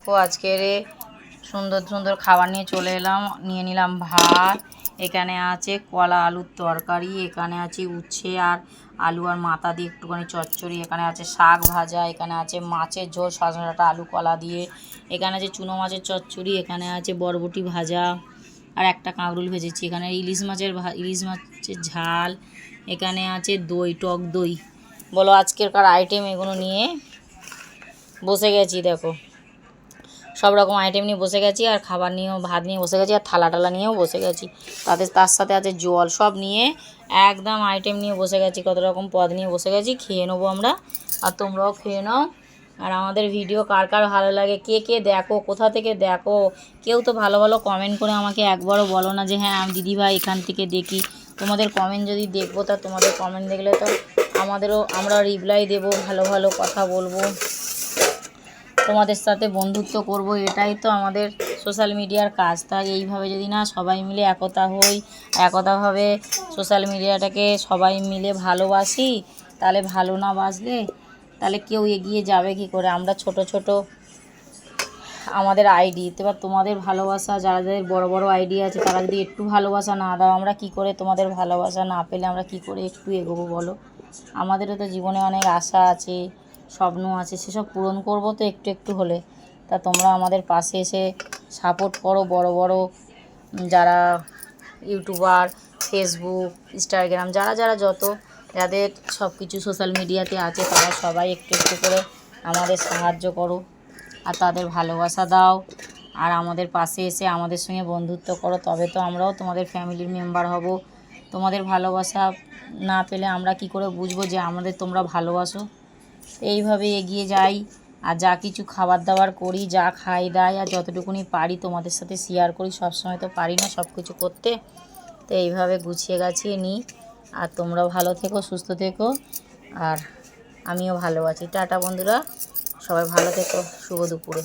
দেখো আজকের সুন্দর সুন্দর খাবার নিয়ে চলে এলাম। নিয়ে নিলাম ভাত, এখানে আছে কলা আলুর তরকারি, এখানে আছে উচ্ছে আর আলু আর মাথা দিয়ে একটুখানি চচ্চড়ি, এখানে আছে শাক ভাজা, এখানে আছে মাছের ঝোল সজনে ডাঁটা আলু কলা দিয়ে, এখানে আছে চুনো মাছের চচ্চড়ি, এখানে আছে বরবটি ভাজা আর একটা কাঁকরোল ভেজেছি, এখানে ইলিশ মাছের ঝাল, এখানে আছে দই, টক দই। বলো আজকেরকার আইটেম এগুলো নিয়ে বসে গেছি। দেখো সব রকম আইটেম নিয়ে বসে গেছি, আর খাবার নিয়েও ভাত নিয়ে বসে গেছি, আর থালা টালা নিয়েও বসে গেছি। তার সাথে আছে জল, সব নিয়ে একদম আইটেম নিয়ে বসে গেছি, কত রকম পদ নিয়ে বসে গেছি। খেয়ে নেবো আমরা, আর তোমরাও খেয়ে নাও। আর আমাদের ভিডিও কার কার ভালো লাগে, কে কে দেখো, কোথা থেকে দেখো, কেউ তো ভালো ভালো কমেন্ট করে আমাকে একবারও বলো না যে হ্যাঁ আমি দিদিভাই এখান থেকে দেখি। তোমাদের কমেন্ট যদি দেখবো, তা তোমাদের কমেন্ট দেখলে তো আমরা রিপ্লাই দেবো, ভালো ভালো কথা বলবো, তোমাদের সাথে বন্ধুত্ব করব, এটাই তো আমাদের সোশ্যাল মিডিয়ার কাজ। তাই এইভাবে যদি না সবাই মিলে একতা হই, একতাভাবে সোশ্যাল মিডিয়াটাকে সবাই মিলে ভালোবাসি, তাহলে ভালো না বাসলে তাহলে কেউ এগিয়ে যাবে কি করে। আমরা ছোট ছোট আমাদের আইডি, এবার তোমাদের ভালোবাসা, যাদের বড় বড় আইডি আছে তারা যদি একটু ভালোবাসা না দাও, আমরা কি করে তোমাদের ভালোবাসা না পেলে আমরা কি করে একটু এগোবো বলো। আমাদেরও তো জীবনে অনেক আশা আছে, স্বপ্ন আছে, সেসব পূরণ করবো তো একটু একটু হলে। তা তোমরা আমাদের পাশে এসে সাপোর্ট করো। বড় বড় যারা ইউটিউবার, ফেসবুক, ইনস্টাগ্রাম, যারা যাদের সব কিছু সোশ্যাল মিডিয়াতে আছে, তারা সবাই একটু একটু করে আমাদের সাহায্য করো, আর তাদের ভালোবাসা দাও, আর আমাদের পাশে এসে আমাদের সঙ্গে বন্ধুত্ব করো, তবে তো আমরাও তোমাদের ফ্যামিলির মেম্বার হব। তোমাদের ভালোবাসা না পেলে আমরা কি করে বুঝবো যে আমাদের তোমরা ভালোবাসো। এইভাবে এগিয়ে যাই, আর যা কিছু খাবার দাবার করি, যা খাই দাই, আর যতটুকুনি পারি তোমাদের সাথে শেয়ার করি। সবসময় তো পারি না সব কিছু করতে, তো এইভাবে গুছিয়ে গাছিয়ে নিই। আর তোমরাও ভালো থেকো, সুস্থ থেকো, আর আমিও ভালো আছি। টাটা বন্ধুরা, সবাই ভালো থেকো, শুভ দুপুরে।